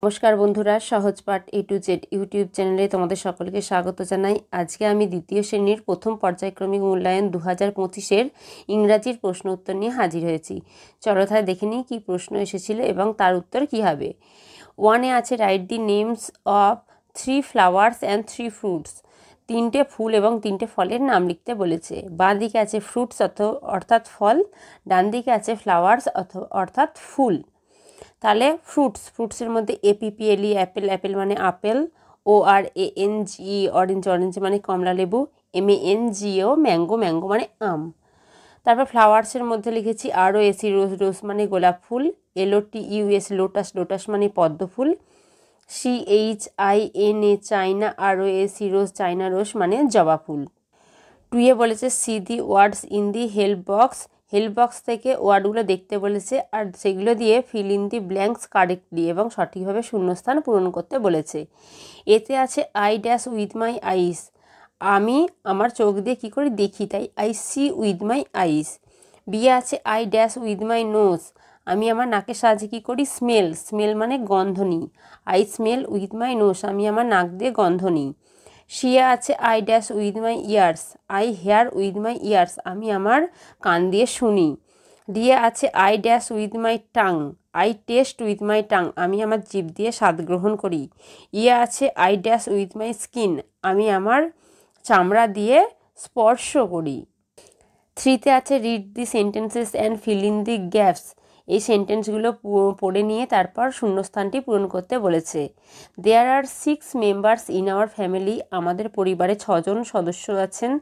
নমস্কার বন্ধুরা, সহজপাঠ A to Z YouTube চ্যানেলে তোমাদের সকলকে স্বাগত জানাই। আজকে আমি দ্বিতীয় শ্রেণীর প্রথম পর্যায়ক্রমিক মূল্যায়ন 2025-এর ইংরাজির প্রশ্ন উত্তর নিয়ে হাজির হয়েছি। চলো তাহলে দেখে নিই কী প্রশ্ন এসেছিল এবং তার উত্তর কী হবে। 1-এ আছে write the names of 3 flowers and 3 fruits। 3টে ফুল এবং 3টে ফলের নাম লিখতে বলেছে। বাঁ দিকে আছে ফ্রুটস অর্থাৎ ফল, ডান দিকে আছে ফ্লাওয়ার্স অর্থাৎ ফুল। তাহলে ফ্রুটসের মধ্যে APPLE অ্যাপেল মানে আপেল, ORANGE অরেঞ্জ মানে কমলা লেবু, MANGO ম্যাঙ্গো মানে আম। তারপর ফ্লাওয়ার্সের মধ্যে লিখেছি ROS রোজ মানে গোলাপ ফুল, LOTUS লোটাস মানে পদ্ম ফুল, CHINA চাইনা ROS রোজ চাইনা রোজ মানে জবা ফুল। 2-এ বলেছে see the words in the help box থেকে ওয়ার্ডগুলো দেখতে বলেছে আর সেগুলো দিয়ে fill in the blanks correctly এবং সঠিকভাবে শূন্যস্থান পূরণ করতে বলেছে। এতে আছে I dash with my eyes, আমি আমার চোখ দিয়ে কী করে দেখি তাই I see with my eyes. বিয়ে আছে I dash with my nose, আমি আমার নাকের সাহায্যে কী করি স্মেল মানে গন্ধ নিই, I smell with my nose, আমি আমার নাক দিয়ে গন্ধ নিই। শিয়া আছে I dash with my ears, I hear with my ears, আমি আমার কান দিয়ে শুনি। দিয়ে আছে I dash with my tongue, I taste with my tongue, আমি আমার জিভ দিয়ে স্বাদ গ্রহণ করি। ইয়ে আছে I dash with my skin, আমি আমার চামড়া দিয়ে স্পর্শ করি। 3-তে আছে read the sentences and feel in the gaps, এই সেন্টেন্সগুলো পড়ে নিয়ে তারপর শূন্যস্থানটি পূরণ করতে বলেছে। There are 6 members in our family, আমাদের পরিবারে 6 জন সদস্য আছেন।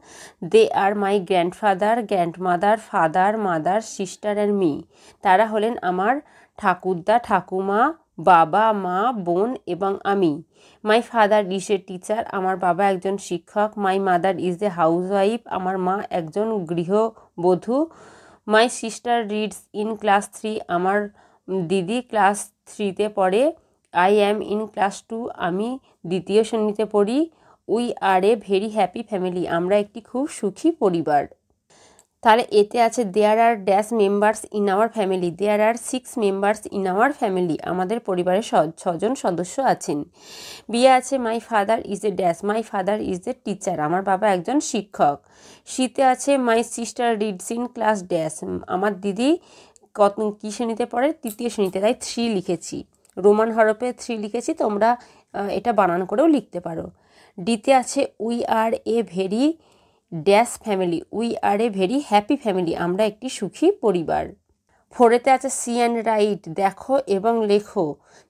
They are my grandfather grandmother father mother sister and me, তারা হলেন আমার ঠাকুরদা ঠাকুমা বাবা মা বোন এবং আমি। মাই ফাদার ইজ এ টিচার, আমার বাবা একজন শিক্ষক। My mother is a housewife, আমার মা একজন গৃহবধূ। মাই সিস্টার রিডস ইন ক্লাস 3, আমার দিদি ক্লাস 3-তে পড়ে। আই অ্যাম ইন ক্লাস 2, আমি দ্বিতীয় শ্রেণীতে পড়ি। We are a very happy family, আমরা একটি খুব সুখী পরিবার। তাহলে এতে আছে there are dash members in our family, there are 6 members in our family, আমাদের পরিবারে 6 জন সদস্য আছেন। বিয়ে আছে my father is a dash, my father is a teacher, আমার বাবা একজন শিক্ষক। শীতে আছে my sister reads in class dash, আমার দিদি কী শ্রেণীতে পড়ে, 3য় শ্রেণীতে, তাই 3 লিখেছি, রোমান হরফে 3 লিখেছি, তোমরা এটা বানান করেও লিখতে পারো। ডিতে আছে we are a very dash family, we are a very happy family, আমরা একটি সুখী পরিবার। 4-এতে আছে সি অ্যান্ড রাইট, দেখো এবং লেখো।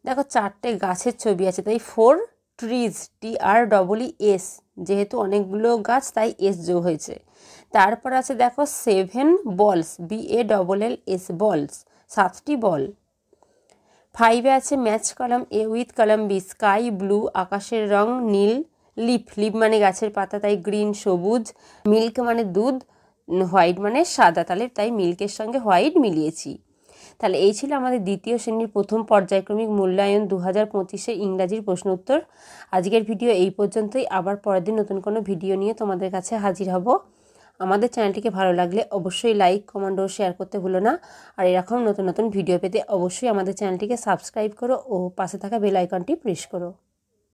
দেখো 4টে গাছের ছবি আছে তাই 4 ট্রিজ, TREES, যেহেতু অনেকগুলো গাছ তাই S যোগ হয়েছে। তারপর আছে দেখো 7 বলস, BALLS বলস, 7টি বল। 5-এ আছে match column A with column B, sky blue আকাশের রং নীল, লিফ মানে গাছের পাতা তাই গ্রিন সবুজ, মিল্ক মানে দুধ, হোয়াইট মানে সাদা, তাই মিল্কের সঙ্গে হোয়াইট মিলিয়েছি। তাহলে এই ছিল আমাদের দ্বিতীয় শ্রেণীর প্রথম পর্যায়ক্রমিক মূল্যায়ন 2025-এ ইংরাজির প্রশ্ন উত্তর। আজকের ভিডিও এই পর্যন্তই, আবার পরের দিন নতুন কোনো ভিডিও নিয়ে তোমাদের কাছে হাজির হব। আমাদের চ্যানেলটিকে ভালো লাগলে অবশ্যই লাইক কমেন্ট ও শেয়ার করতে ভুলো না। আর এরকম নতুন ভিডিও পেতে অবশ্যই আমাদের চ্যানেলটিকে সাবস্ক্রাইব করো ও পাশে থাকা বেল আইকনটি প্রেস করো।